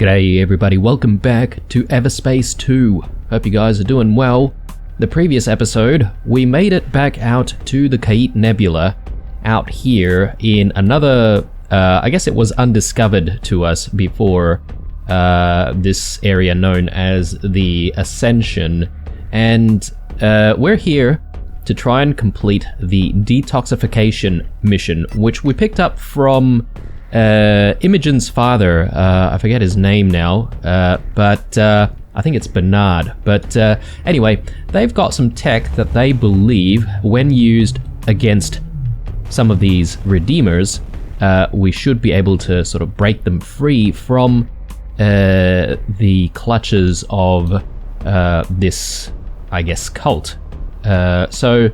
G'day everybody, welcome back to Everspace 2. Hope you guys are doing well. The previous episode, we made it back out to the Kait Nebula out here in another, I guess it was undiscovered to us before this area known as the Ascension. And we're here to try and complete the detoxification mission, which we picked up from Imogen's father. I forget his name now, but I think it's Bernard. But anyway, they've got some tech that they believe, when used against some of these Redeemers, we should be able to sort of break them free from the clutches of this, I guess, cult. So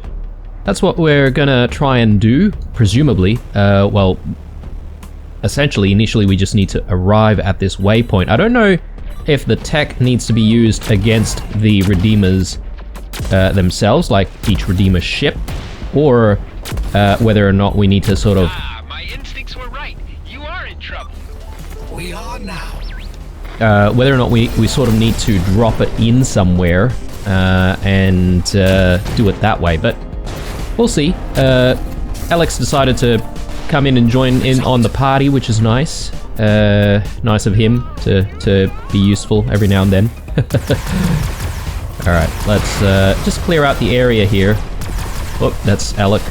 that's what we're gonna try and do, presumably. Well, essentially, initially we just need to arrive at this waypoint. I don't know if the tech needs to be used against the Redeemers themselves, like each Redeemer ship, or whether or not we need to sort of... my instincts were right. You are in trouble. We are now. Whether or not we sort of need to drop it in somewhere and do it that way, but we'll see. Alex decided to come in and join in on the party, which is nice. Nice of him to be useful every now and then. Alright, let's just clear out the area here. Oh, that's Alec.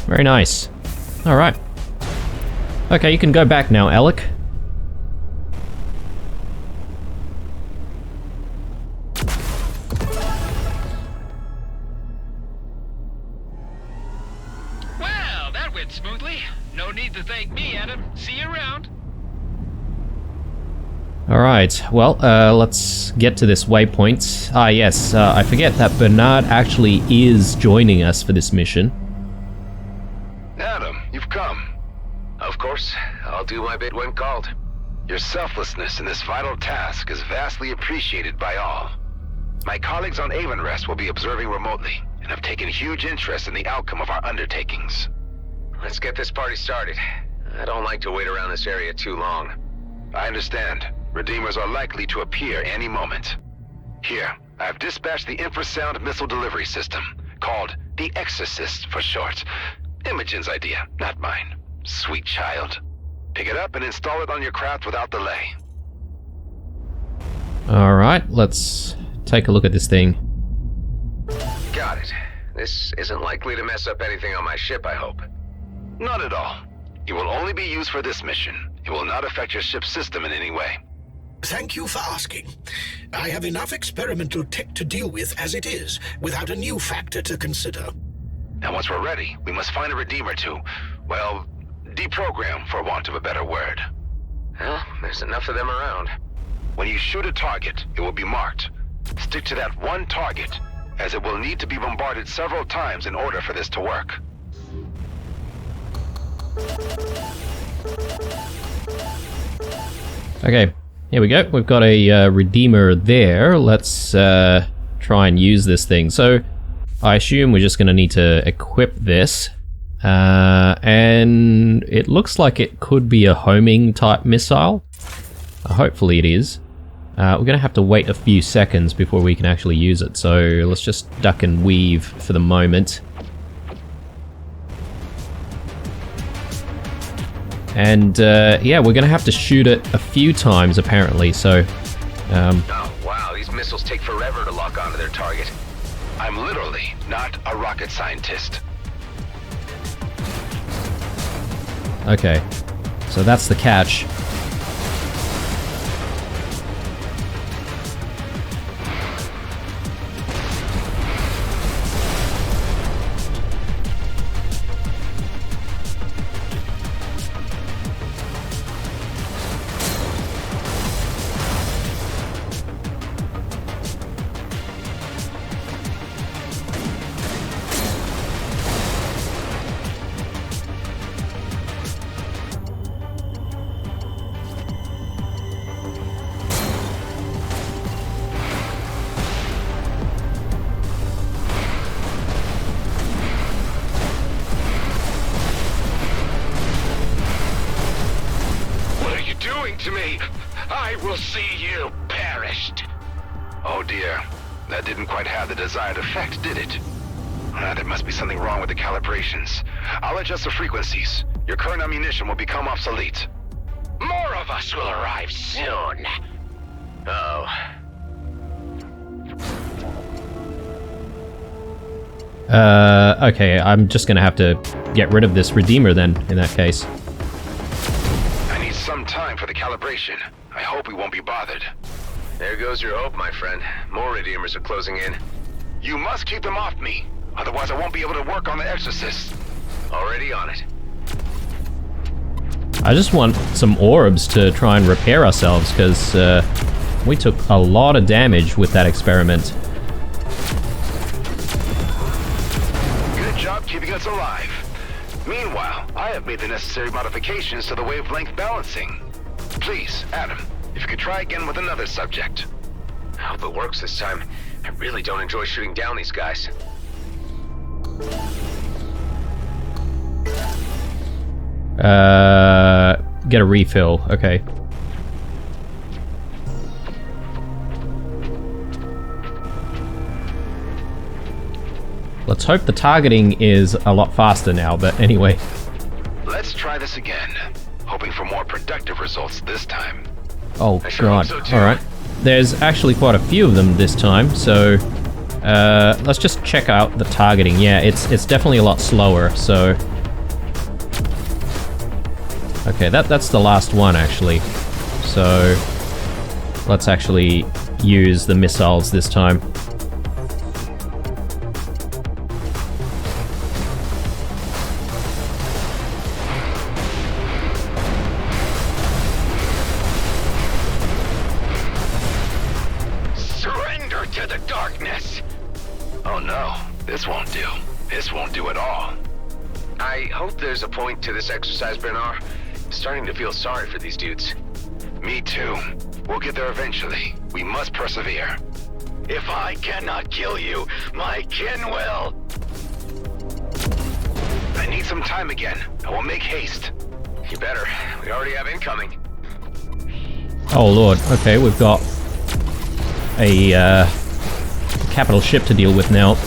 Very nice. Alright. Okay, you can go back now, Alec. Well, that went smoothly. No need to thank me, Adam. See you around. Alright, well, let's get to this waypoint. Ah, yes, I forget that Bernard actually is joining us for this mission. Adam, you've come. Of course, I'll do my bit when called. Your selflessness in this vital task is vastly appreciated by all. My colleagues on Avonrest will be observing remotely, and have taken huge interest in the outcome of our undertakings. Let's get this party started. I don't like to wait around this area too long. I understand. Redeemers are likely to appear any moment. Here, I've dispatched the infrasound missile delivery system, called the Exorcist for short. Imogen's idea, not mine. Sweet child. Pick it up and install it on your craft without delay. Alright, let's take a look at this thing. Got it. This isn't likely to mess up anything on my ship, I hope. Not at all. It will only be used for this mission. It will not affect your ship's system in any way. Thank you for asking. I have enough experimental tech to deal with as it is, without a new factor to consider. And once we're ready, we must find a Redeemer to, well, deprogram, for want of a better word. Well, there's enough of them around. When you shoot a target, it will be marked. Stick to that one target, as it will need to be bombarded several times in order for this to work. Okay, here we go. We've got a Redeemer there. Let's try and use this thing. So, I assume we're just going to need to equip this, and it looks like it could be a homing type missile. Hopefully it is. We're going to have to wait a few seconds before we can actually use it, so let's just duck and weave for the moment. And yeah, we're going to have to shoot it a few times apparently, so... Oh, wow, these missiles take forever to lock onto their target. I'm literally not a rocket scientist. Okay, so that's the catch. see you perished. Oh dear. That didn't quite have the desired effect, did it? There must be something wrong with the calibrations. I'll adjust the frequencies. Your current ammunition will become obsolete. More of us will arrive soon. Oh. Okay, I'm just gonna have to get rid of this Redeemer then, in that case. I need some time for the calibration. I hope we won't be bothered. There goes your hope, my friend. More Redeemers are closing in. You must keep them off me. Otherwise I won't be able to work on the Exorcist. Already on it. I just want some orbs to try and repair ourselves, because we took a lot of damage with that experiment. Good job keeping us alive. Meanwhile, I have made the necessary modifications to the wavelength balancing. Please, Adam, if you could try again with another subject. I hope it works this time. I really don't enjoy shooting down these guys. Get a refill, okay. Let's hope the targeting is a lot faster now, but anyway. Let's try this again. Hoping for more productive results this time. Oh I sure god, hope so too. alright. There's actually quite a few of them this time, so let's just check out the targeting. Yeah, it's definitely a lot slower, so... Okay, that's the last one actually. So let's actually use the missiles this time. Surrender to the darkness. Oh no, this won't do. This won't do at all. I hope there's a point to this exercise, Bernard. I'm starting to feel sorry for these dudes. Me too. We'll get there eventually. We must persevere. If I cannot kill you, my kin will. I need some time again. I will make haste. You better. We already have incoming. Oh lord, okay, we've got a capital ship to deal with now.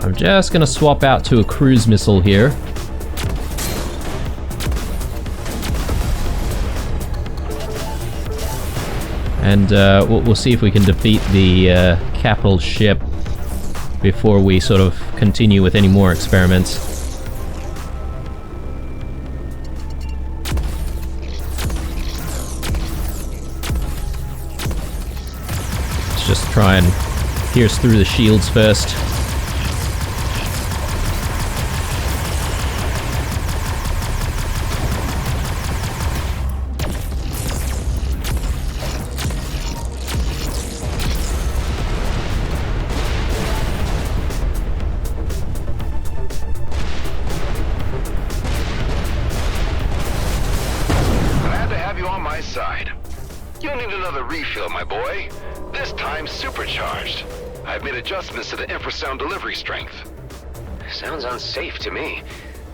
I'm just gonna swap out to a cruise missile here. And we'll see if we can defeat the capital ship before we sort of continue with any more experiments. Let's just try and pierce through the shields first. Side. You'll need another refill, my boy. This time supercharged. I've made adjustments to the infrasound delivery strength. Sounds unsafe to me.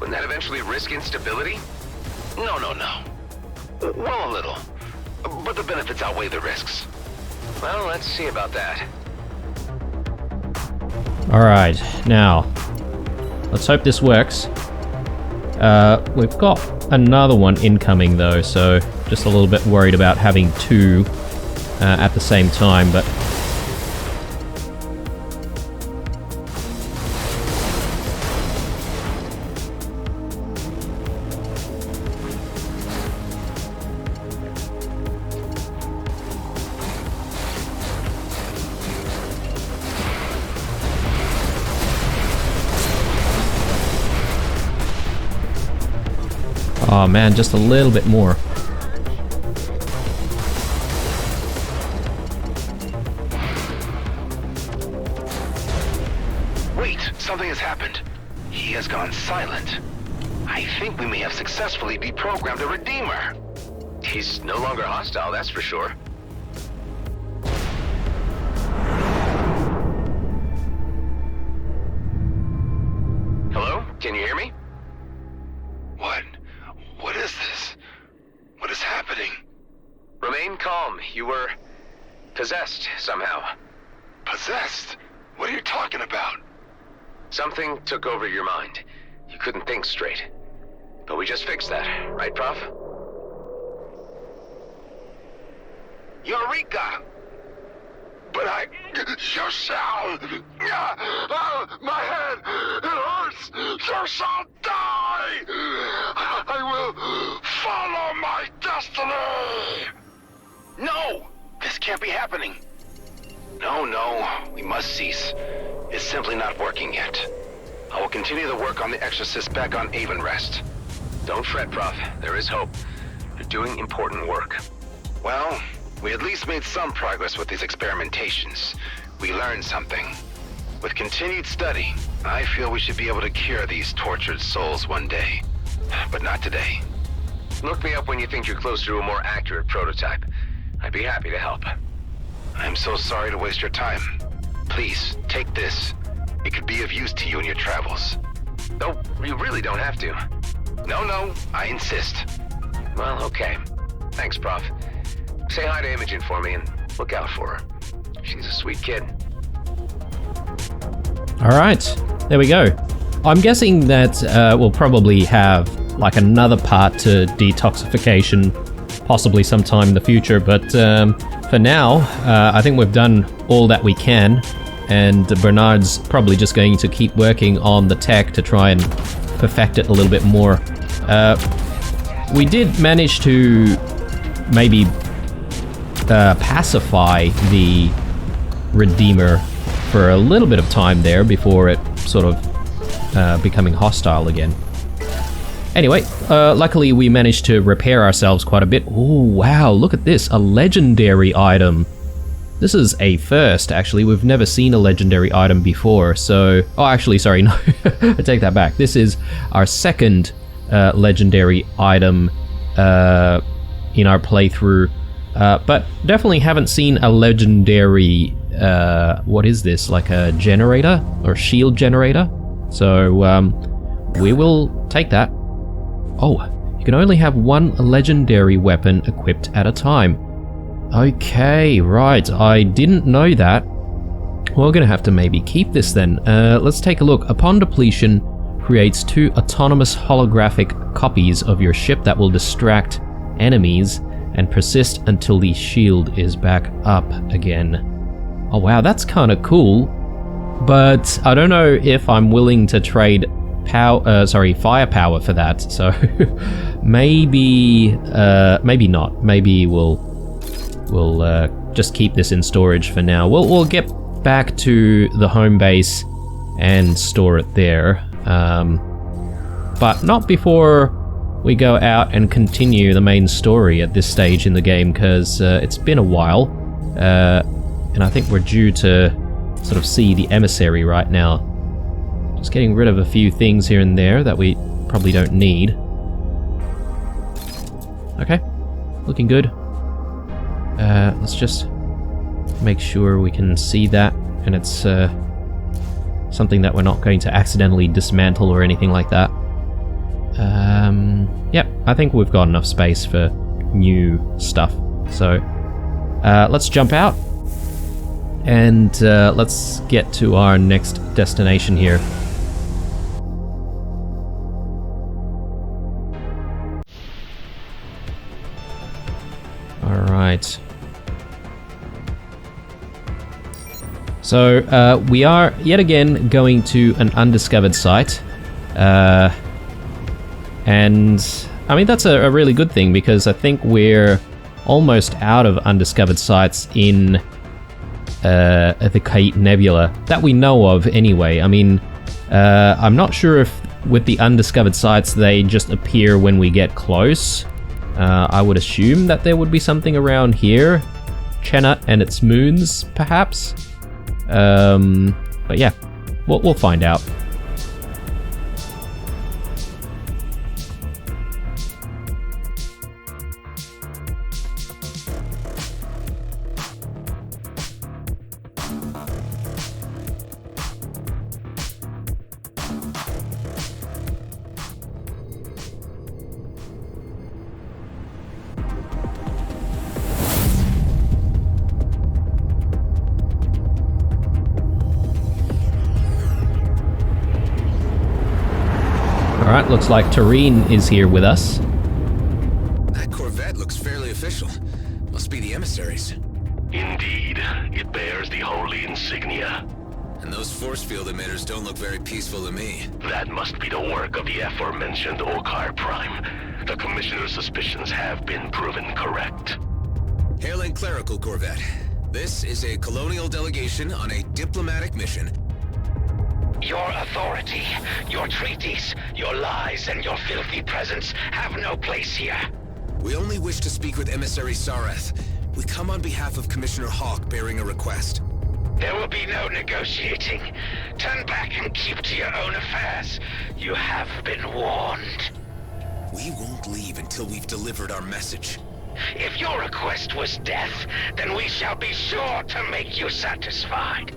Wouldn't that eventually risk instability? No. Well, a little. But the benefits outweigh the risks. Well, let's see about that. Alright, now, let's hope this works. We've got another one incoming though, so just a little bit worried about having two at the same time, but... Oh man, just a little bit more. Wait, something has happened. He has gone silent. I think we may have successfully deprogrammed a Redeemer. He's no longer hostile, that's for sure. Hello? Can you hear me? What? What is this? What is happening? Remain calm. You were possessed somehow. Possessed? What are you talking about? Something took over your mind. You couldn't think straight. But we just fixed that, right, Prof? Eureka! But you shall... my head, it hurts! You shall die! I will follow my destiny! No! This can't be happening. No, we must cease. It's simply not working yet. I will continue the work on the exorcist back on Avonrest. Don't fret, Prof. There is hope. You're doing important work. Well, we at least made some progress with these experimentations. We learned something. With continued study, I feel we should be able to cure these tortured souls one day. But not today. Look me up when you think you're closer to a more accurate prototype. I'd be happy to help. I'm so sorry to waste your time. Please, take this. It could be of use to you in your travels. Oh, you really don't have to. No, I insist. Well, okay. Thanks, Prof. Say hi to Imogen for me and look out for her. She's a sweet kid. Alright, there we go. I'm guessing that we'll probably have like another part to detoxification, possibly sometime in the future, but for now, I think we've done all that we can, and Bernard's probably just going to keep working on the tech to try and perfect it a little bit more. We did manage to maybe pacify the Redeemer for a little bit of time there before it sort of becoming hostile again. Anyway, luckily we managed to repair ourselves quite a bit. Oh wow, look at this, a legendary item. This is a first, actually. We've never seen a legendary item before, so... Oh, actually, sorry, no, I take that back. This is our second legendary item in our playthrough, but definitely haven't seen a legendary... what is this, like a generator? Or shield generator? So, we will take that. Oh, you can only have one legendary weapon equipped at a time. Okay, right, I didn't know that. We're gonna have to maybe keep this then. Let's take a look. Upon depletion, creates 2 autonomous holographic copies of your ship that will distract enemies and persist until the shield is back up again. Oh wow, that's kind of cool, but I don't know if I'm willing to trade firepower for that, so maybe not. Maybe we'll just keep this in storage for now. We'll get back to the home base and store it there, but not before we go out and continue the main story at this stage in the game, because it's been a while, and I think we're due to sort of see the Emissary right now. Just getting rid of a few things here and there that we probably don't need. Okay, looking good. Let's just make sure we can see that, and it's something that we're not going to accidentally dismantle or anything like that. Yep, I think we've got enough space for new stuff. So let's jump out and let's get to our next destination here. Alright. So, we are yet again going to an undiscovered site. And, I mean, that's a really good thing, because I think we're almost out of undiscovered sites in the Kate Nebula, that we know of anyway. I mean, I'm not sure if with the undiscovered sites they just appear when we get close. I would assume that there would be something around here. Chennut and its moons, perhaps? But yeah, we'll find out. Alright, looks like Tareen is here with us. That Corvette looks fairly official. Must be the Emissaries. Indeed, it bears the holy insignia. And those force field emitters don't look very peaceful to me. That must be the work of the aforementioned Okar Prime. The Commissioner's suspicions have been proven correct. Hailing Clerical Corvette. This is a colonial delegation on a diplomatic mission. Your authority, your treaties, your lies, and your filthy presence have no place here. We only wish to speak with Emissary Sareth. We come on behalf of Commissioner Hawk bearing a request. There will be no negotiating. Turn back and keep to your own affairs. You have been warned. We won't leave until we've delivered our message. If your request was death, then we shall be sure to make you satisfied.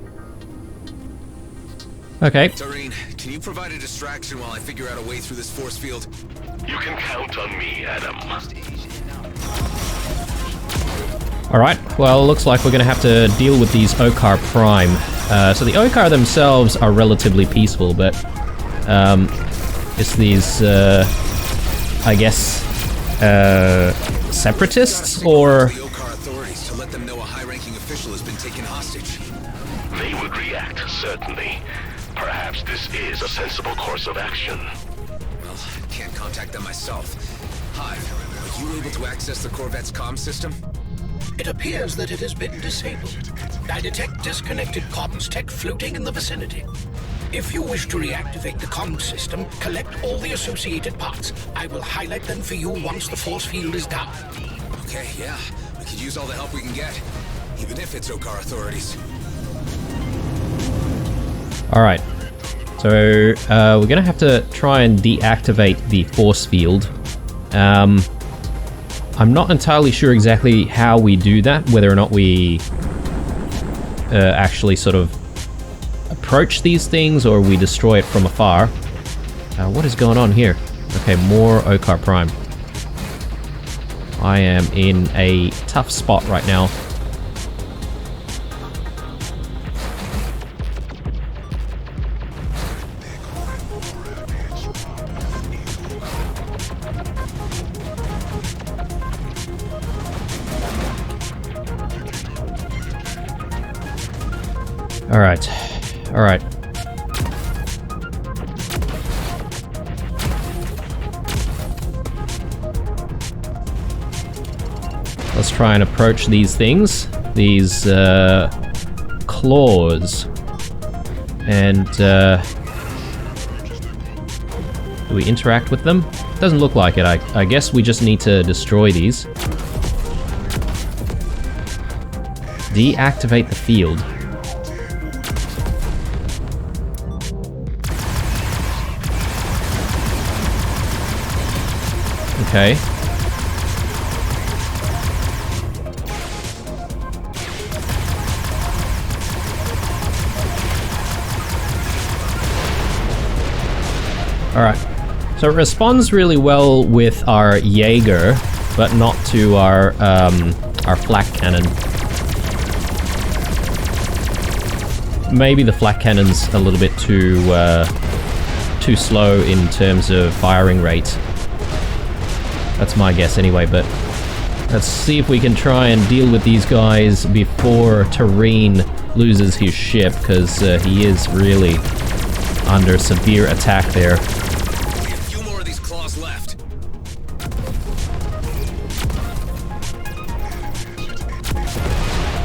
Okay. Tareen, can you provide a distraction while I figure out a way through this force field? You can count on me, Adam. Alright, well, looks like we're gonna have to deal with these Okar Prime. So the Okar themselves are relatively peaceful, but it's these, I guess, separatists, or... The Okar authorities to let them know a high-ranking official has been taken hostage. They would react, certainly. Perhaps this is a sensible course of action. Well, can't contact them myself. Hive, are you able to access the Corvette's comm system? It appears that it has been disabled. I detect disconnected comms tech floating in the vicinity. If you wish to reactivate the comm system, collect all the associated parts. I will highlight them for you once the force field is down. Okay, yeah. We could use all the help we can get. Even if it's Okar authorities. Alright. So, we're gonna have to try and deactivate the force field. I'm not entirely sure exactly how we do that, whether or not we actually sort of approach these things or we destroy it from afar. What is going on here? Okay, more Okar Prime. I am in a tough spot right now. Alright. Alright. Let's try and approach these things. These, claws. And, do we interact with them? Doesn't look like it. I guess we just need to destroy these. Deactivate the field. Okay. Alright. So it responds really well with our Jaeger, but not to our flak cannon. Maybe the flak cannon's a little bit too slow in terms of firing rate. That's my guess anyway, but let's see if we can try and deal with these guys before Tareen loses his ship, because he is really under severe attack there. Only a few more of these claws left.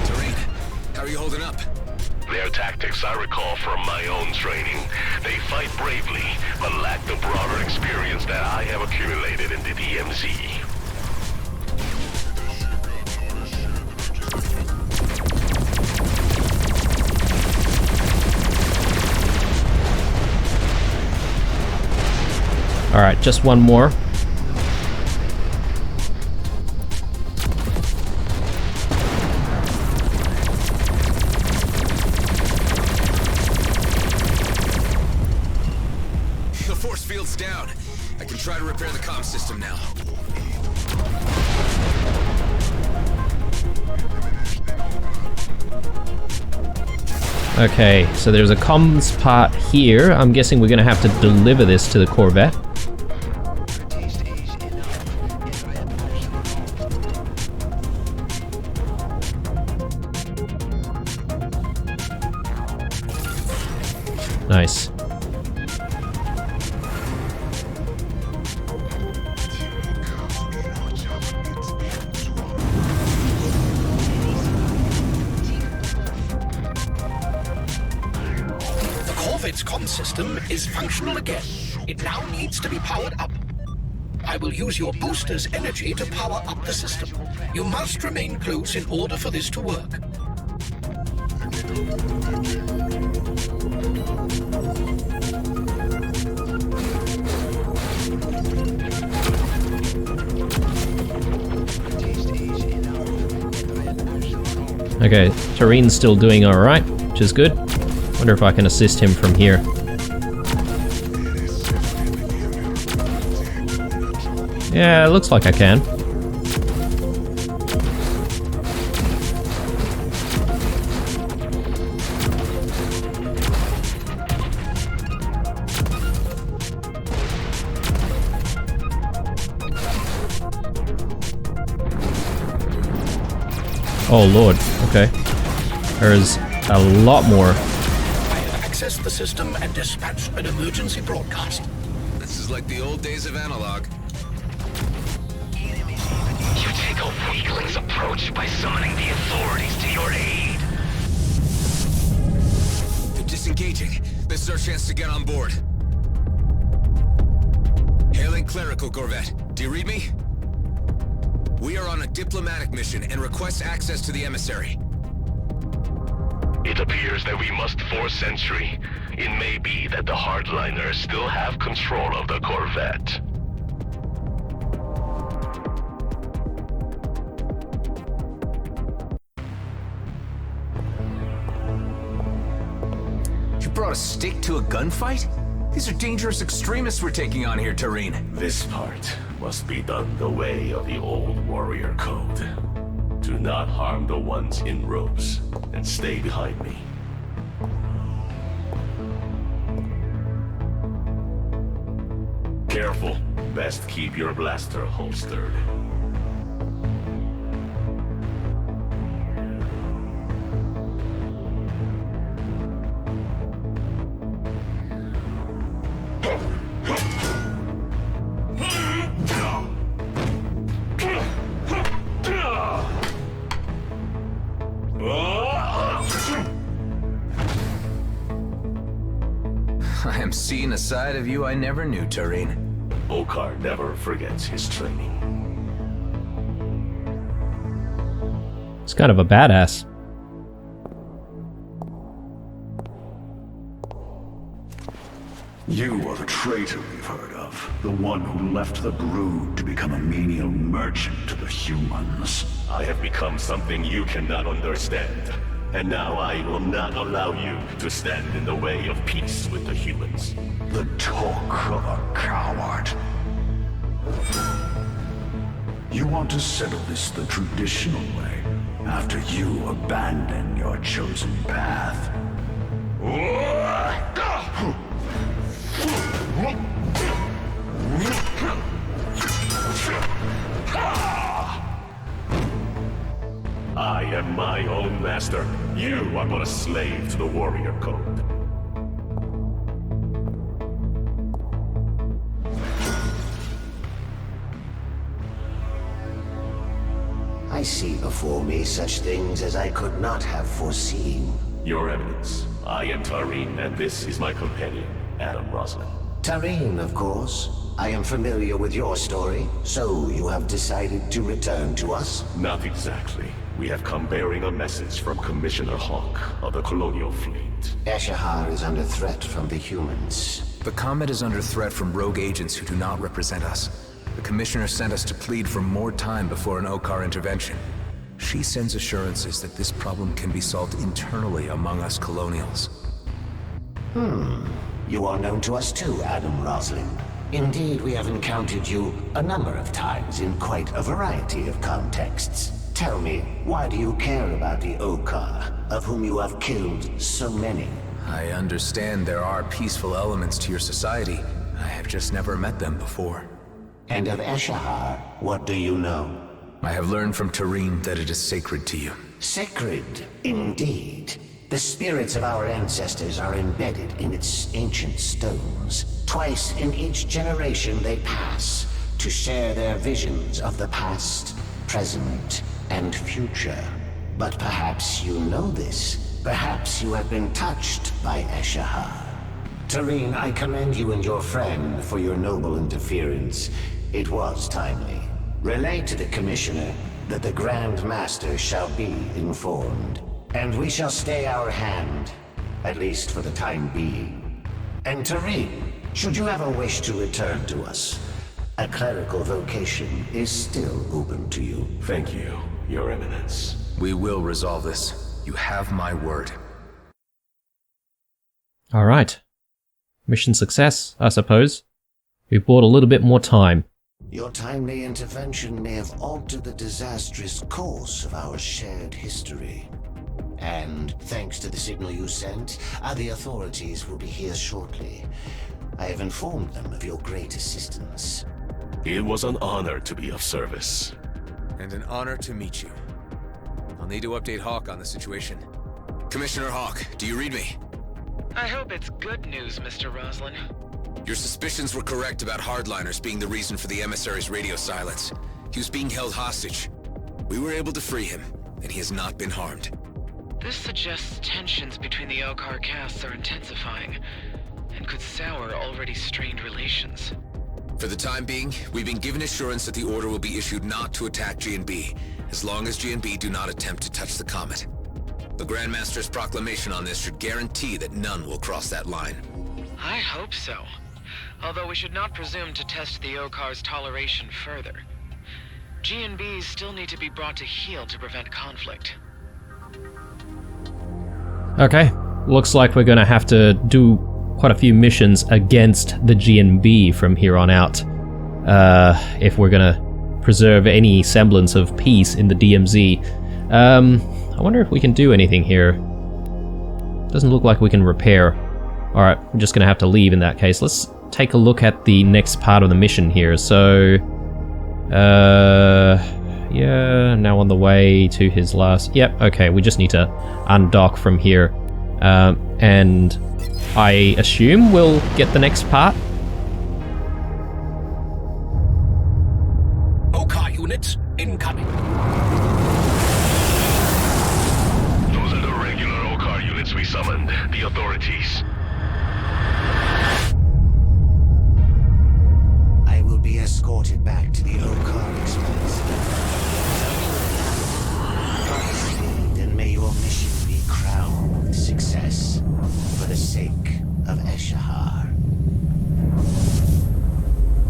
Tareen, how are you holding up? Their tactics I recall from my own training. They fight bravely, but lack the broader experience that I have accumulated in the DMZ. Alright, just one more. The force field's down. I can try to repair the comm system now. Okay, so there's a comms part here. I'm guessing we're gonna have to deliver this to the Corvette. comm system is functional again. It now needs to be powered up. I will use your booster's energy to power up the system. You must remain close in order for this to work. Okay, Tarine's still doing alright, which is good. Wonder if I can assist him from here. Yeah, it looks like I can. Oh lord, okay. There's a lot more. I have accessed the system and dispatched an emergency broadcast. This is like the old days of analog. You take a weakling's approach by summoning the authorities to your aid. They're disengaging. This is our chance to get on board. Hailing clerical corvette. Do you read me? We are on a diplomatic mission and request access to the Emissary. It appears that we must force entry. It may be that the hardliners still have control of the corvette. You brought a stick to a gunfight? These are dangerous extremists we're taking on here, Tareen. This part must be done the way of the old warrior code. Do not harm the ones in robes, and stay behind me. Careful. Best keep your blaster holstered. I am seeing a side of you I never knew, Tareen. Okar never forgets his training. It's kind of a badass. You are the traitor we've heard of. The one who left the brood to become a menial merchant to the humans. I have become something you cannot understand. And now I will not allow you to stand in the way of peace with the humans. The talk of a coward. You want to settle this the traditional way, after you abandon your chosen path. I am my own master. You are but a slave to the warrior code. I see before me such things as I could not have foreseen. Your evidence. I am Tareen, and this is my companion, Adam Roslin. Tareen, of course. I am familiar with your story, so you have decided to return to us? Not exactly. We have come bearing a message from Commissioner Hawk of the Colonial Fleet. Eshahar is under threat from the humans. The Comet is under threat from rogue agents who do not represent us. The Commissioner sent us to plead for more time before an Okar intervention. She sends assurances that this problem can be solved internally among us Colonials. You are known to us too, Adam Roslin. Indeed, we have encountered you a number of times in quite a variety of contexts. Tell me, why do you care about the Okar, of whom you have killed so many? I understand there are peaceful elements to your society. I have just never met them before. And of Eshahar, what do you know? I have learned from Tareen that it is sacred to you. Sacred, indeed. The spirits of our ancestors are embedded in its ancient stones. Twice in each generation they pass to share their visions of the past, present, and future. But perhaps you know this. Perhaps you have been touched by Eshahar. Tareen, I commend you and your friend for your noble interference. It was timely. Relay to the Commissioner that the Grand Master shall be informed, and we shall stay our hand, at least for the time being. And Tareen, should you ever wish to return to us, a clerical vocation is still open to you. Thank you, Your Eminence. We will resolve this. You have my word. Alright. Mission success, I suppose. We bought a little bit more time. Your timely intervention may have altered the disastrous course of our shared history. And, thanks to the signal you sent, the authorities will be here shortly. I have informed them of your great assistance. It was an honor to be of service. And an honor to meet you. I'll need to update Hawk on the situation. Commissioner Hawk, do you read me? I hope it's good news, Mr. Roslin. Your suspicions were correct about hardliners being the reason for the emissary's radio silence. He was being held hostage. We were able to free him, and he has not been harmed. This suggests tensions between the Elcar castes are intensifying, and could sour already strained relations. For the time being, we've been given assurance that the order will be issued not to attack G&B, as long as G&B do not attempt to touch the comet. The Grandmaster's proclamation on this should guarantee that none will cross that line. I hope so. Although we should not presume to test the Okar's toleration further. G&Bs still need to be brought to heel to prevent conflict. Okay, looks like we're gonna have to do quite a few missions against the G&B from here on out. If we're gonna preserve any semblance of peace in the DMZ. I wonder if we can do anything here. Doesn't look like we can repair. Alright, I'm just gonna have to leave in that case. Let's take a look at the next part of the mission here. So, yeah, now on the way to his last... Yep, okay, we just need to undock from here. And I assume we'll get the next part. OCAR units incoming. Those are the regular Okar units we summoned. The authorities. I will be escorted back to the Okar Express. Godspeed, and may your mission be crowned with success for the sake of Eshahar.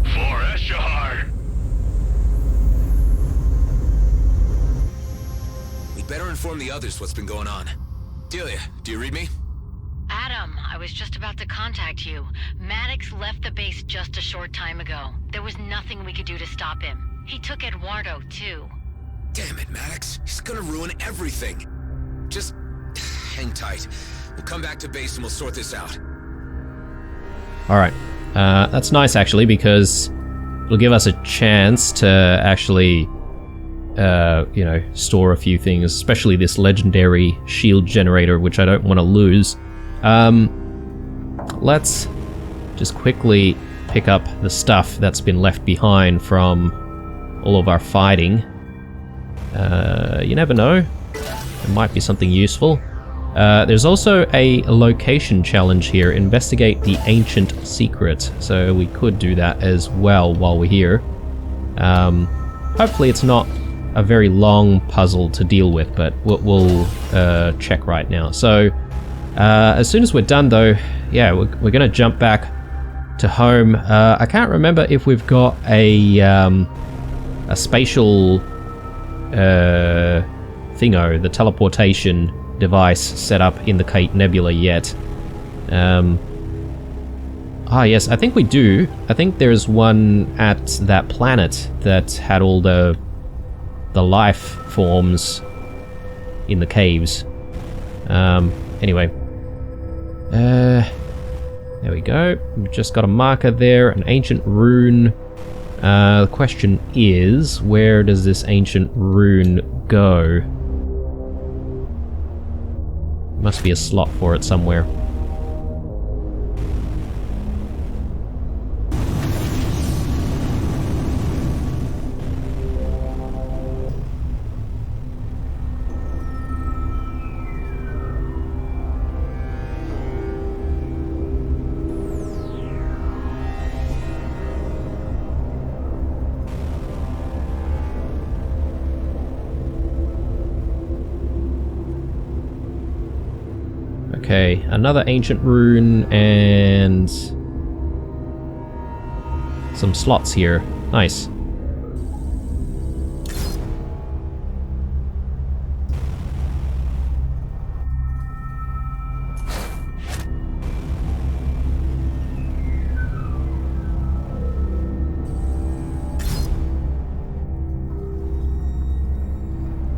For Eshahar! We'd better inform the others what's been going on. Delia, do you read me? Adam, I was just about to contact you. Maddox left the base just a short time ago. There was nothing we could do to stop him. He took Eduardo, too. Damn it, Maddox. He's gonna ruin everything. Just hang tight. We'll come back to base and we'll sort this out. Alright, that's nice actually, because it'll give us a chance to actually, store a few things, especially this legendary shield generator, which I don't want to lose. Let's just quickly pick up the stuff that's been left behind from all of our fighting. You never know, it might be something useful. There's also a location challenge here, investigate the ancient secret, so we could do that as well while we're here. Hopefully it's not a very long puzzle to deal with, but we'll check right now. So as soon as we're done though, yeah, we're gonna jump back to home. I can't remember if we've got a spatial thingo, the teleportation device set up in the Kate Nebula yet. Yes, I think we do. I think there's one at that planet that had all the life forms in the caves. Anyway. There we go. We've just got a marker there, an ancient rune. The question is, where does this ancient rune go? Must be a slot for it somewhere. Okay, another ancient rune and some slots here. Nice.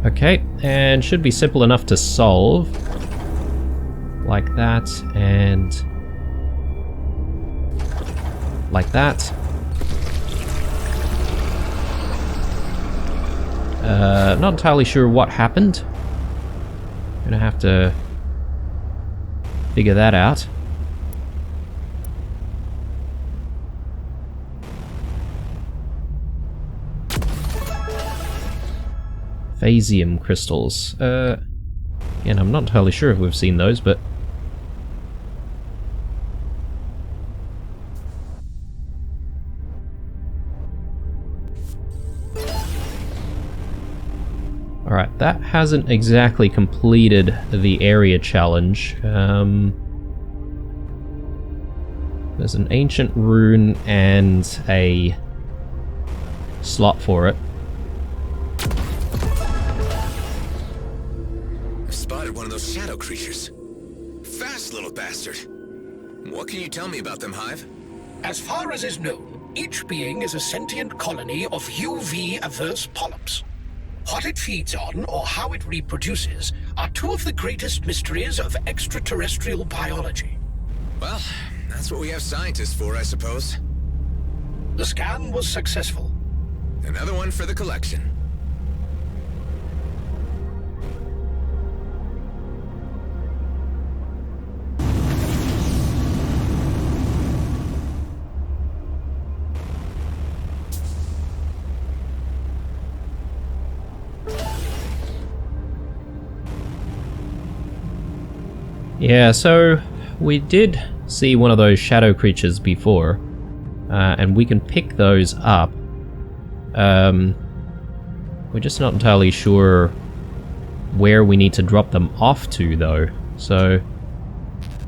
Okay, and should be simple enough to solve. Like that, and like that. Not entirely sure what happened. Gonna have to figure that out. Phasium crystals. Again, I'm not entirely sure if we've seen those, but... Alright, that hasn't exactly completed the area challenge. There's an ancient rune and a slot for it. I've spotted one of those shadow creatures. Fast little bastard. What can you tell me about them, Hive? As far as is known, each being is a sentient colony of UV-averse polyps. What it feeds on, or how it reproduces, are two of the greatest mysteries of extraterrestrial biology. Well, that's what we have scientists for, I suppose. The scan was successful. Another one for the collection. Yeah, so we did see one of those shadow creatures before, and we can pick those up. We're just not entirely sure where we need to drop them off to, though. So,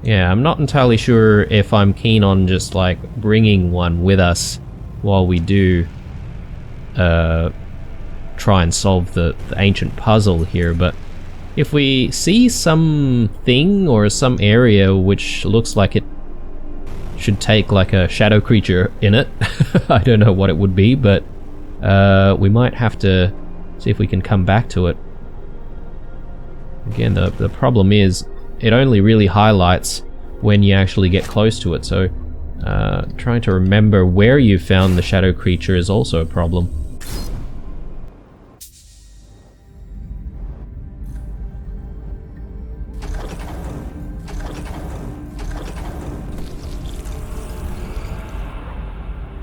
yeah, I'm not entirely sure if I'm keen on just, like, bringing one with us while we do try and solve the ancient puzzle here, but if we see something or some area which looks like it should take like a shadow creature in it, I don't know what it would be, but we might have to see if we can come back to it. Again, the problem is it only really highlights when you actually get close to it, so trying to remember where you found the shadow creature is also a problem.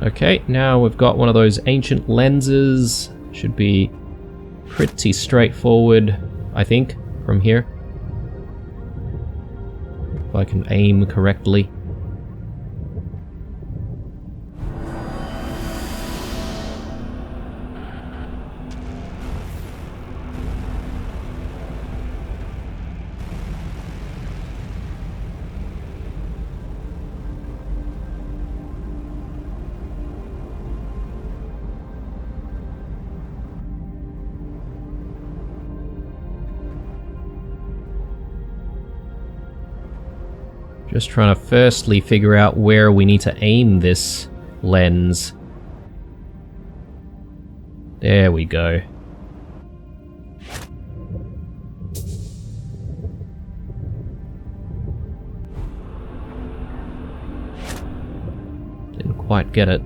Okay, now we've got one of those ancient lenses. Should be pretty straightforward, I think, from here. If I can aim correctly. Just trying to firstly figure out where we need to aim this lens. There we go. Didn't quite get it.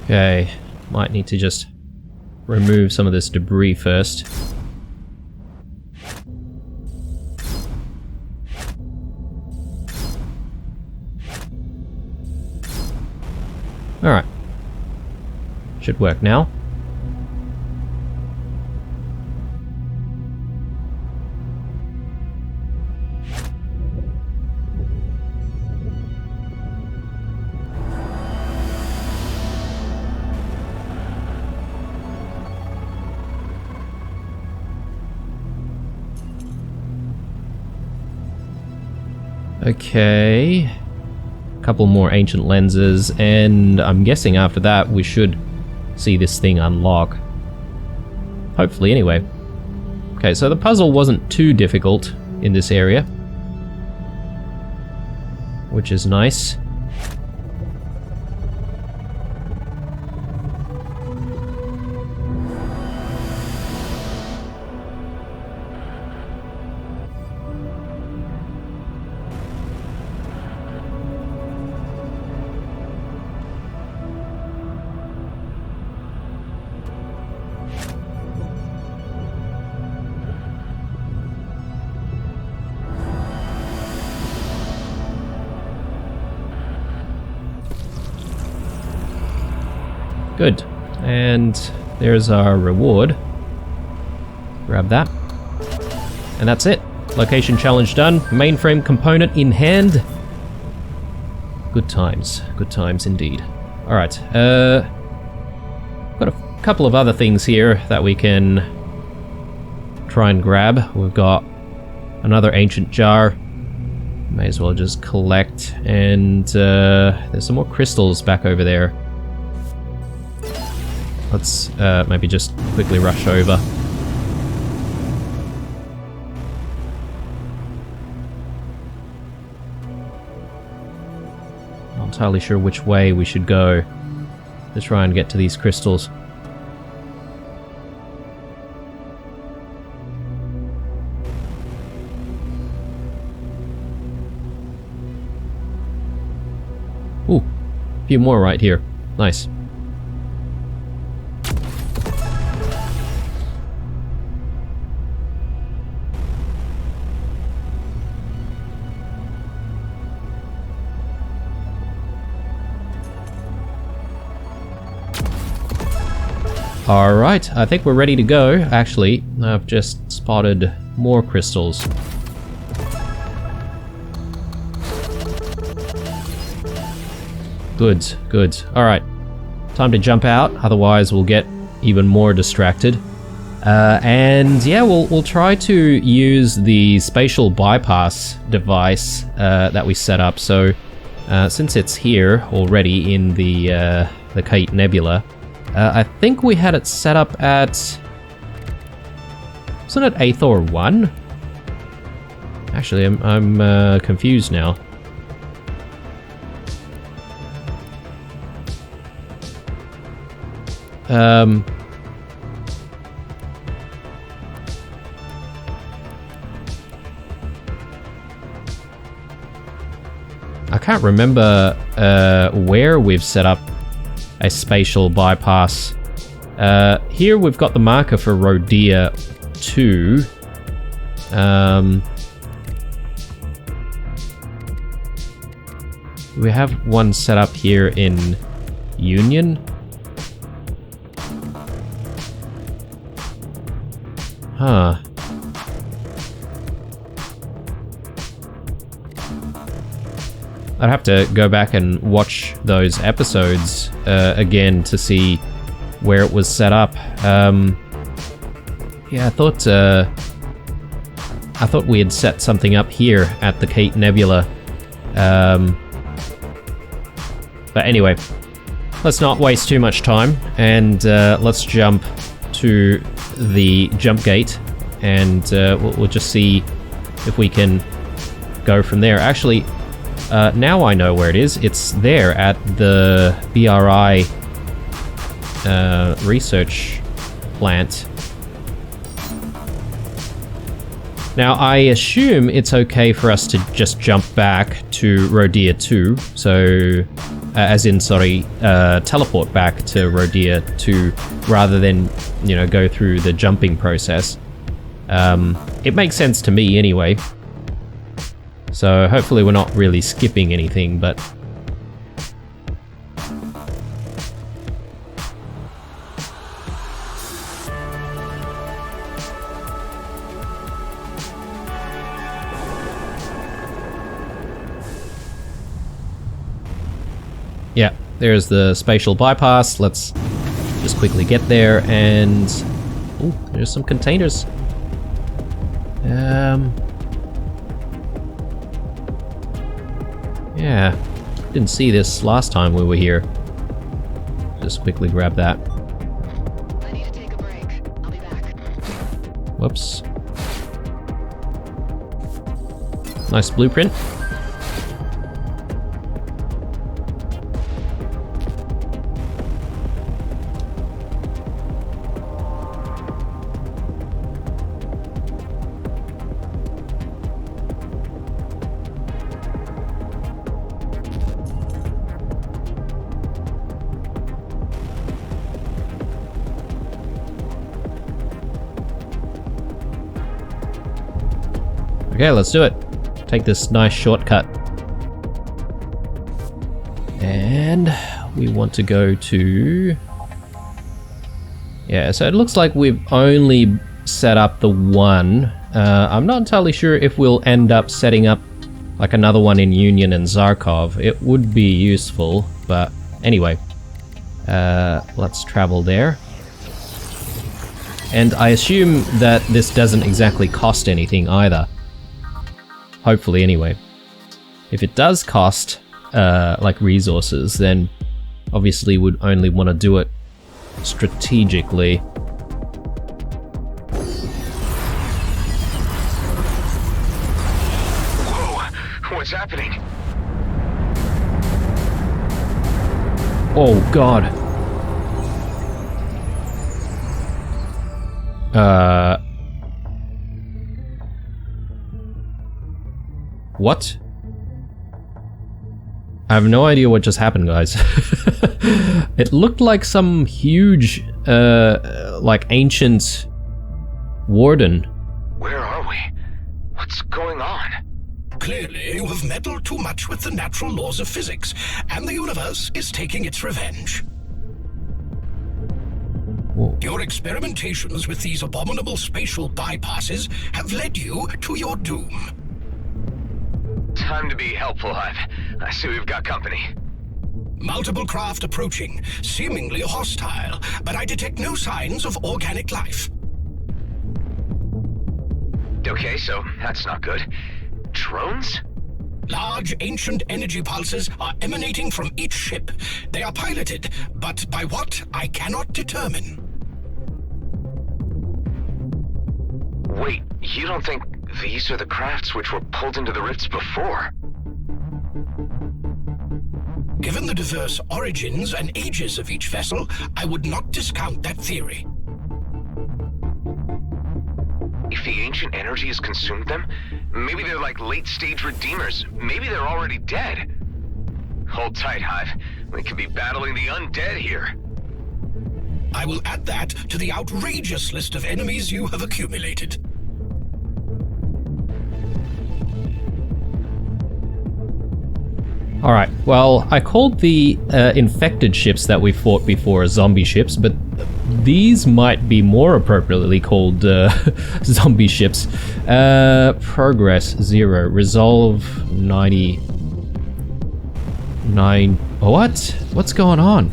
Okay, might need to just remove some of this debris first. Alright. Should work now. Okay, couple more ancient lenses, and I'm guessing after that we should see this thing unlock. Hopefully, anyway. Okay, so the puzzle wasn't too difficult in this area, which is nice. Good. And there's our reward. Grab that. And that's it. Location challenge done. Mainframe component in hand. Good times. Good times indeed. Alright. Got a couple of other things here that we can try and grab. We've got another ancient jar. May as well just collect. And there's some more crystals back over there. Let's maybe just quickly rush over. Not entirely sure which way we should go to try and get to these crystals. Ooh, a few more right here. Nice. Alright, I think we're ready to go. Actually, I've just spotted more crystals. Good, good. Alright, time to jump out, otherwise we'll get even more distracted. And yeah, we'll try to use the spatial bypass device that we set up. So, since it's here already in the Kate Nebula, I think we had it set up at... wasn't it Aethor 1? Actually, I'm confused now. I can't remember where we've set up a spatial bypass. Here we've got the marker for Rodea 2. We have one set up here in Union. Huh. I'd have to go back and watch those episodes again to see where it was set up. Yeah, I thought we had set something up here at the Kate Nebula. But anyway, let's not waste too much time, and let's jump to the jump gate, and we'll just see if we can go from there. Actually, now I know where it is. It's there at the BRI research plant. Now, I assume it's okay for us to just jump back to Rodea 2, so, as in, sorry, teleport back to Rodea 2, rather than, you know, go through the jumping process. It makes sense to me anyway. So hopefully we're not really skipping anything, but... Yeah, there's the spatial bypass. Let's just quickly get there and... Ooh, there's some containers. Yeah, didn't see this last time we were here. Just quickly grab that. I need to take a break. I'll be back. Whoops. Nice blueprint. Okay, let's do it. Take this nice shortcut. And we want to go to... Yeah, so it looks like we've only set up the one. I'm not entirely sure if we'll end up setting up like another one in Union and Zarkov. It would be useful, but anyway. Let's travel there. And I assume that this doesn't exactly cost anything either. Hopefully, anyway. If it does cost, like resources, then obviously would only want to do it strategically. Whoa, what's happening? Oh, God. What? I have no idea what just happened, guys. It looked like some huge, like ancient warden. Where are we? What's going on? Clearly, you have meddled too much with the natural laws of physics, and the universe is taking its revenge. Whoa. Your experimentations with these abominable spatial bypasses have led you to your doom. Time to be helpful, Hive. I see we've got company. Multiple craft approaching, seemingly hostile, but I detect no signs of organic life. Okay, so that's not good. Drones? Large, ancient energy pulses are emanating from each ship. They are piloted, but by what, I cannot determine. Wait, you don't think these are the crafts which were pulled into the rifts before? Given the diverse origins and ages of each vessel, I would not discount that theory. If the ancient energy has consumed them, maybe they're like late-stage redeemers. Maybe they're already dead. Hold tight, Hive. We could be battling the undead here. I will add that to the outrageous list of enemies you have accumulated. Alright, well, I called the infected ships that we fought before zombie ships, but these might be more appropriately called zombie ships. Progress 0, resolve 99. What? What's going on?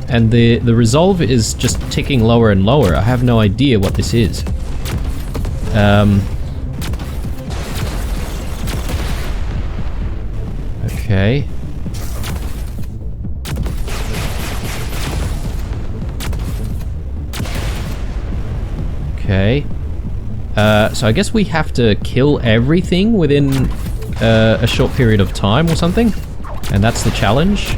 And the resolve is just ticking lower and lower. I have no idea what this is. Okay. Okay. So I guess we have to kill everything within a short period of time or something? And that's the challenge?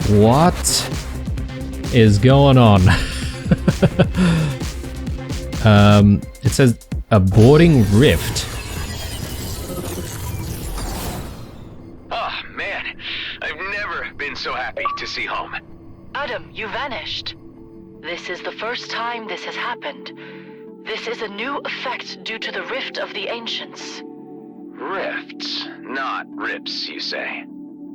What is going on? It says aborting rift. Oh, man. I've never been so happy to see home. Adam, you vanished. This is the first time this has happened. This is a new effect due to the rift of the ancients. Rifts, not rips, you say?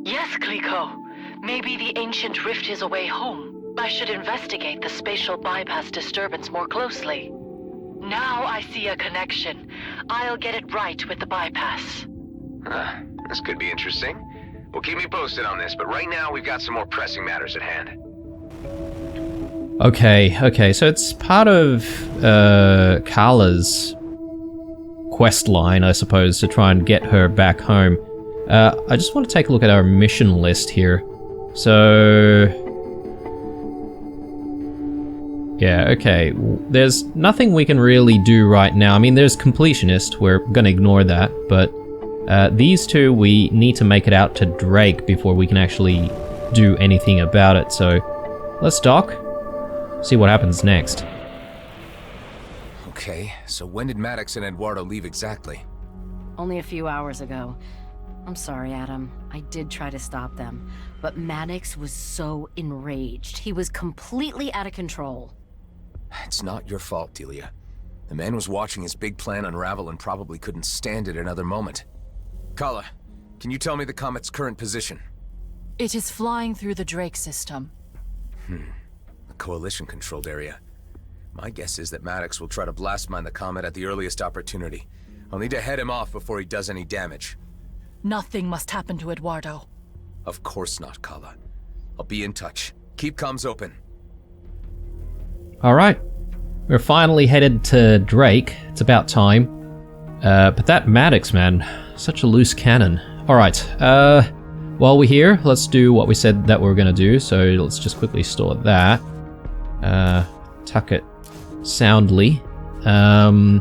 Yes, Kliko. Maybe the ancient rift is a way home. I should investigate the spatial bypass disturbance more closely. Now I see a connection. I'll get it right with the bypass. This could be interesting. Well, keep me posted on this, but right now we've got some more pressing matters at hand. Okay, so it's part of Carla's quest line, I suppose, to try and get her back home. I just want to take a look at our mission list here. So... yeah, okay. There's nothing we can really do right now. I mean, there's Completionist. We're gonna ignore that, but these two, we need to make it out to Drake before we can actually do anything about it. So let's dock, see what happens next. Okay, so when did Maddox and Eduardo leave exactly? Only a few hours ago. I'm sorry, Adam. I did try to stop them, but Maddox was so enraged. He was completely out of control. It's not your fault, Delia. The man was watching his big plan unravel and probably couldn't stand it another moment. Kala, can you tell me the comet's current position? It is flying through the Drake system. The Coalition-controlled area. My guess is that Maddox will try to blast mine the comet at the earliest opportunity. I'll need to head him off before he does any damage. Nothing must happen to Eduardo. Of course not, Kala. I'll be in touch. Keep comms open. Alright, we're finally headed to Drake. It's about time. But that Maddox, man, such a loose cannon. Alright, while we're here, let's do what we said that we were gonna do. So let's just quickly store that. Tuck it soundly. I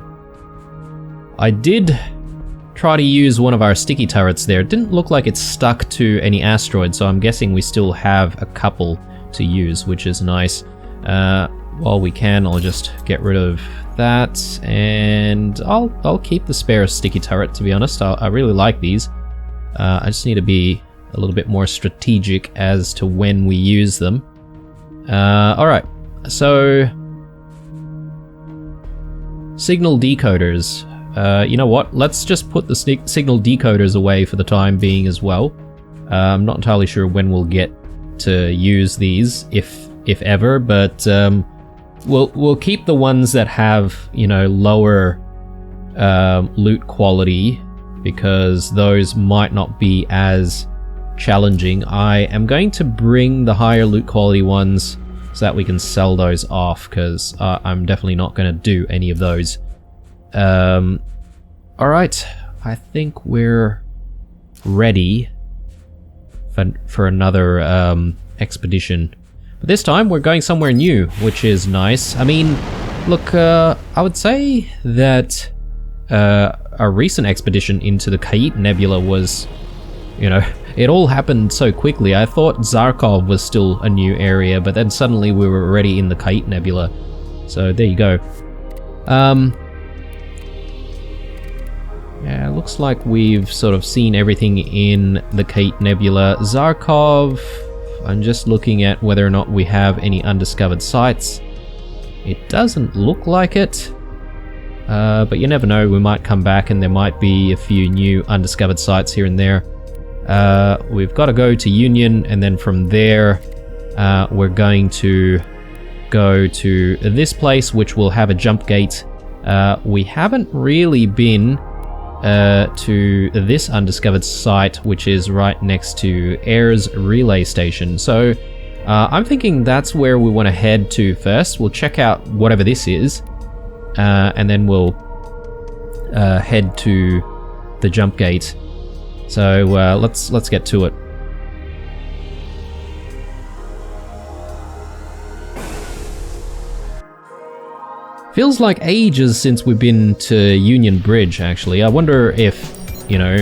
did try to use one of our sticky turrets there. It didn't look like it's stuck to any asteroid, so I'm guessing we still have a couple to use, which is nice. While we can, I'll just get rid of that, and I'll keep the spare sticky turret, to be honest. I really like these. I just need to be a little bit more strategic as to when we use them. Alright, so... signal decoders. You know what? Let's just put the signal decoders away for the time being as well. I'm not entirely sure when we'll get to use these, if ever, but we'll keep the ones that have, you know, lower loot quality, because those might not be as challenging. I am going to bring the higher loot quality ones so that we can sell those off, because I'm definitely not going to do any of those. Alright, I think we're ready for another expedition. But this time we're going somewhere new, which is nice. I mean, look, I would say that our recent expedition into the Kait Nebula was, you know, it all happened so quickly. I thought Zarkov was still a new area, but then suddenly we were already in the Kait Nebula. So there you go. Yeah, looks like we've sort of seen everything in the Kait Nebula. Zarkov, I'm just looking at whether or not we have any undiscovered sites. It doesn't look like it, but you never know, we might come back and there might be a few new undiscovered sites here and there. We've got to go to Union, and then from there we're going to go to this place, which will have a jump gate. We haven't really been to this undiscovered site, which is right next to Air's relay station. So I'm thinking that's where we want to head to first. We'll check out whatever this is, and then we'll head to the jump gate. So let's get to it. Feels like ages since we've been to Union Bridge, actually. I wonder if, you know,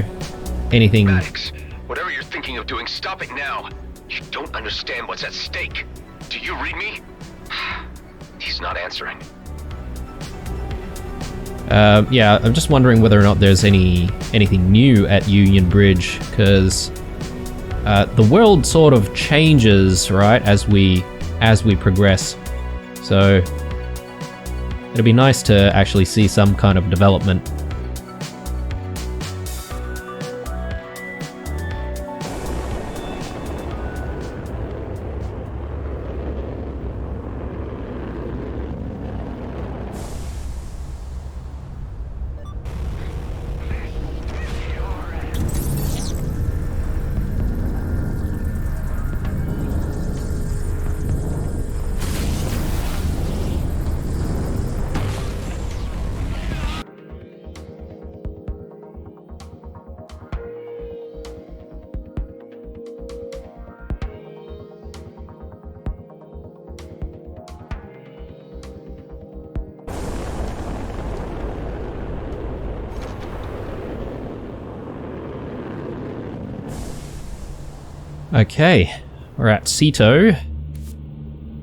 anything... Maddox, whatever you're thinking of doing, stop it now. You don't understand what's at stake. Do you read me? He's not answering. Yeah, I'm just wondering whether or not there's anything new at Union Bridge, because the world sort of changes, right, as we progress. So it'd be nice to actually see some kind of development. Okay, we're at Ceto.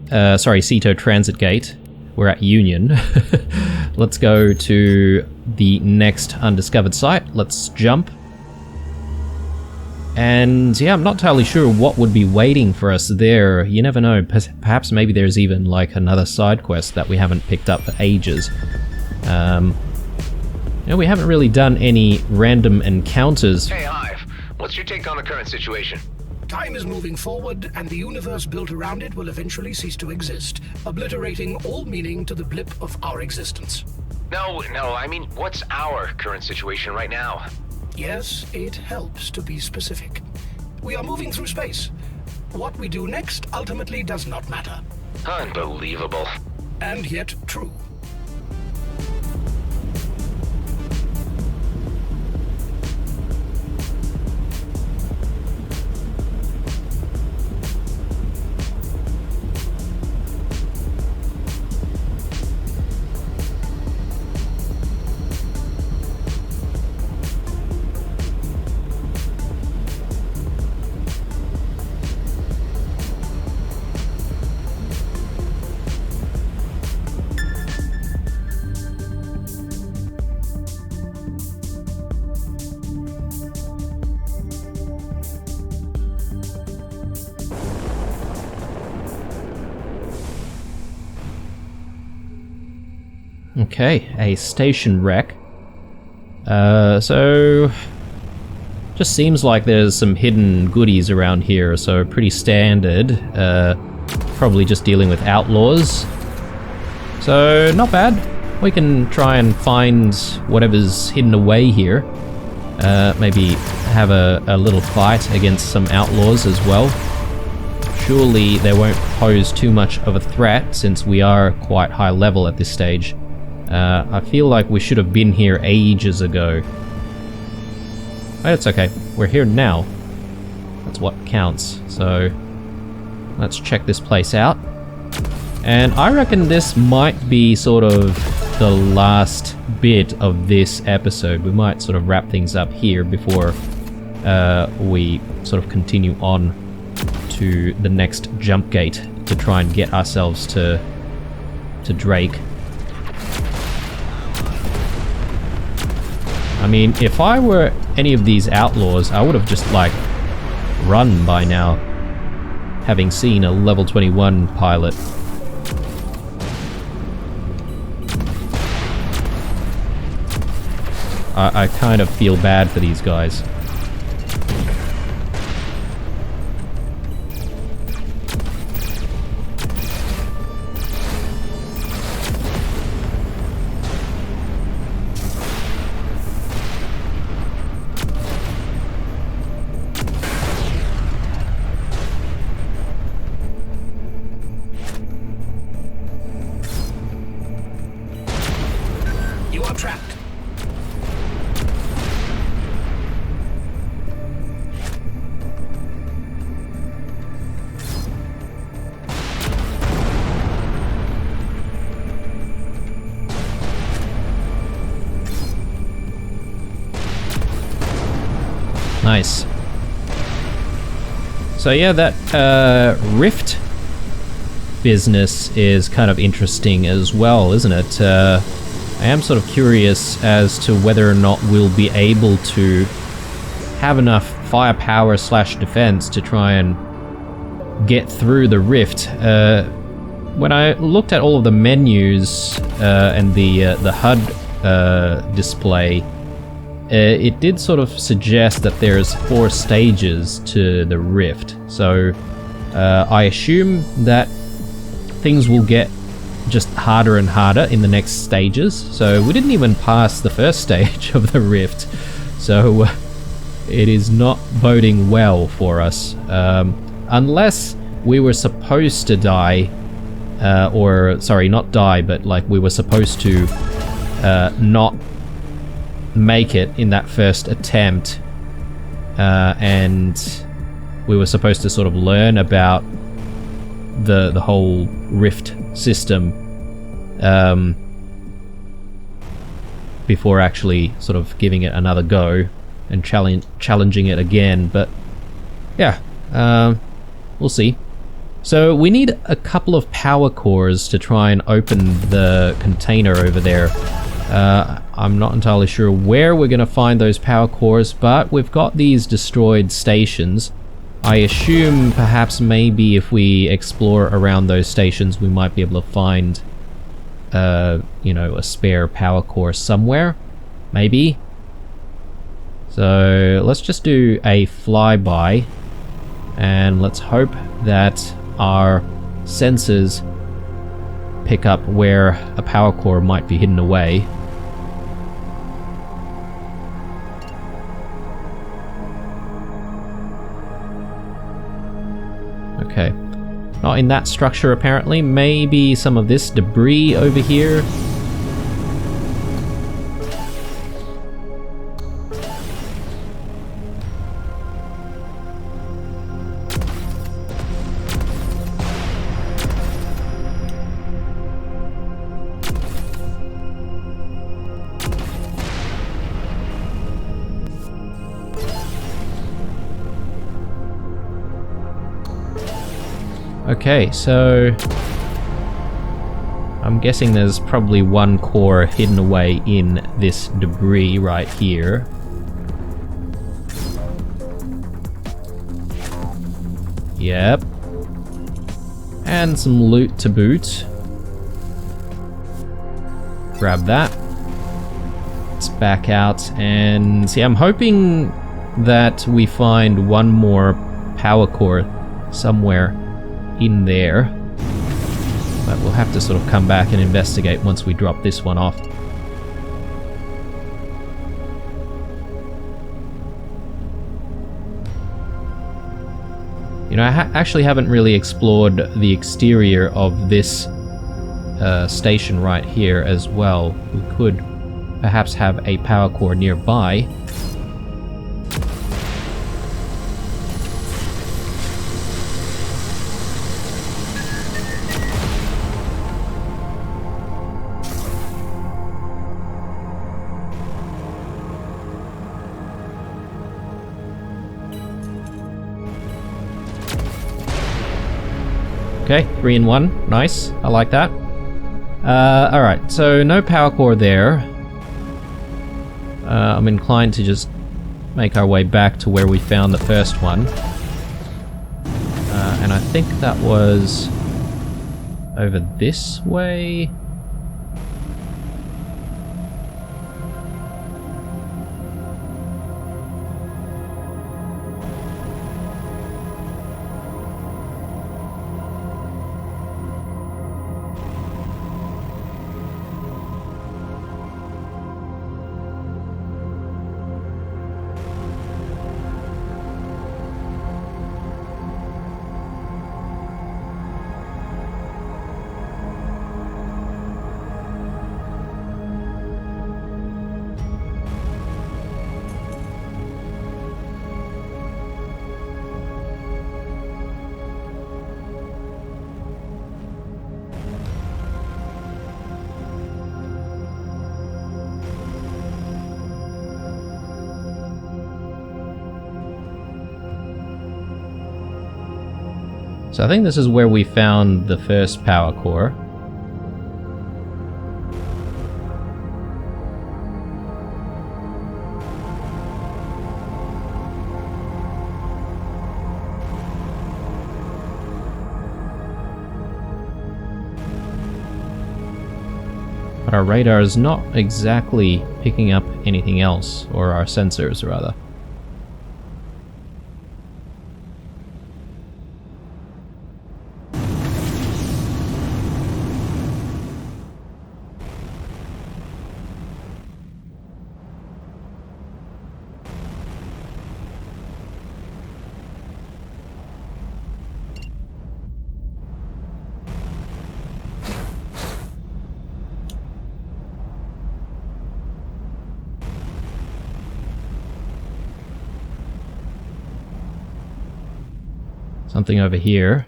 Sorry, Ceto Transit Gate. We're at Union. Let's go to the next undiscovered site. Let's jump. And yeah, I'm not entirely sure what would be waiting for us there. You never know. Perhaps maybe there's even like another side quest that we haven't picked up for ages. We haven't really done any random encounters. Hey, Hive. What's your take on the current situation? Time is moving forward, and the universe built around it will eventually cease to exist, obliterating all meaning to the blip of our existence. No, I mean, what's our current situation right now? Yes, it helps to be specific. We are moving through space. What we do next ultimately does not matter. Unbelievable. And yet true. Okay, a station wreck. So just seems like there's some hidden goodies around here, so pretty standard. Probably just dealing with outlaws. So not bad. We can try and find whatever's hidden away here. Maybe have a little fight against some outlaws as well. Surely they won't pose too much of a threat since we are quite high level at this stage. I feel like we should have been here ages ago. But it's okay. We're here now. That's what counts. So let's check this place out. And I reckon this might be sort of the last bit of this episode. We might sort of wrap things up here before we sort of continue on to the next jump gate to try and get ourselves to Drake. I mean, if I were any of these outlaws, I would have just, like, run by now, having seen a level 21 pilot. I kind of feel bad for these guys. Nice. So yeah, that rift business is kind of interesting as well, isn't it? I am sort of curious as to whether or not we'll be able to have enough firepower / defense to try and get through the rift. When I looked at all of the menus and the HUD display, it did sort of suggest that there's 4 stages to the rift. So I assume that things will get just harder and harder in the next stages. So we didn't even pass the first stage of the rift. So it is not boding well for us. Unless we were supposed to die, or sorry, not die, but like we were supposed to not make it in that first attempt, and we were supposed to sort of learn about the whole rift system before actually sort of giving it another go and challenging it again. But yeah, we'll see. So we need a couple of power cores to try and open the container over there. I'm not entirely sure where we're going to find those power cores, but we've got these destroyed stations. I assume perhaps maybe if we explore around those stations, we might be able to find, you know, a spare power core somewhere. Maybe. So let's just do a flyby, and let's hope that our sensors pick up where a power core might be hidden away. Okay, not in that structure apparently. Maybe some of this debris over here. Okay, so I'm guessing there's probably one core hidden away in this debris right here. Yep. And some loot to boot. Grab that. Let's back out and see. I'm hoping that we find one more power core somewhere in there, but we'll have to sort of come back and investigate once we drop this one off. You know, I actually haven't really explored the exterior of this station right here as well. We could perhaps have a power core nearby. Okay, 3 in 1. Nice. I like that. Alright, so no power core there. I'm inclined to just make our way back to where we found the first one. And I think that was over this way. So I think this is where we found the first power core. But our radar is not exactly picking up anything else, or our sensors rather. Something over here.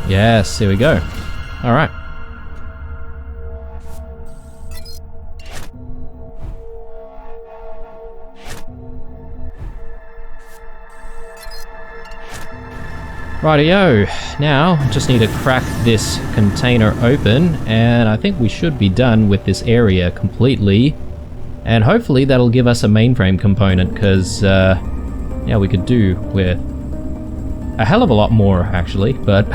Yes, here we go. All right. Rightio, now just need to crack this container open and I think we should be done with this area completely, and hopefully that'll give us a mainframe component, because yeah, we could do with a hell of a lot more actually, but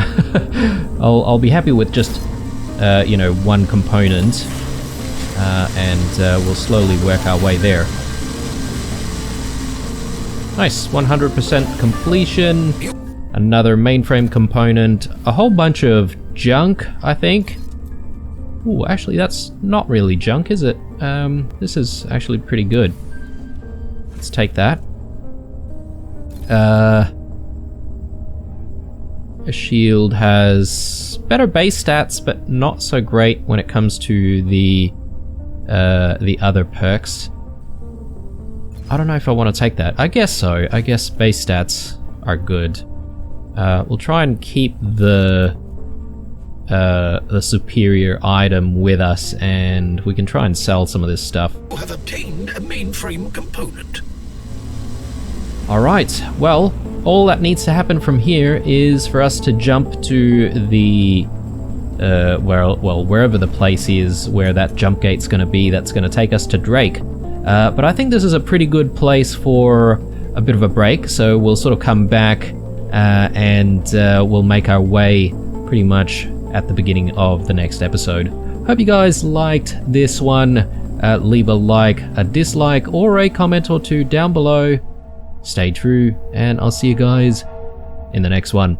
I'll be happy with just you know, one component, and we'll slowly work our way there. Nice, 100% completion. Another mainframe component, a whole bunch of junk, I think. Ooh, actually that's not really junk, is it? This is actually pretty good. Let's take that. A shield has better base stats, but not so great when it comes to the other perks. I don't know if I want to take that. I guess so. I guess base stats are good. We'll try and keep the superior item with us, and we can try and sell some of this stuff. You have obtained a mainframe component. Alright, well, all that needs to happen from here is for us to jump to the wherever the place is where that jump gate's going to be, that's going to take us to Drake. But I think this is a pretty good place for a bit of a break, so we'll sort of come back and we'll make our way pretty much at the beginning of the next episode. Hope you guys liked this one. Leave a like, a dislike, or a comment or two down below. Stay true, and I'll see you guys in the next one.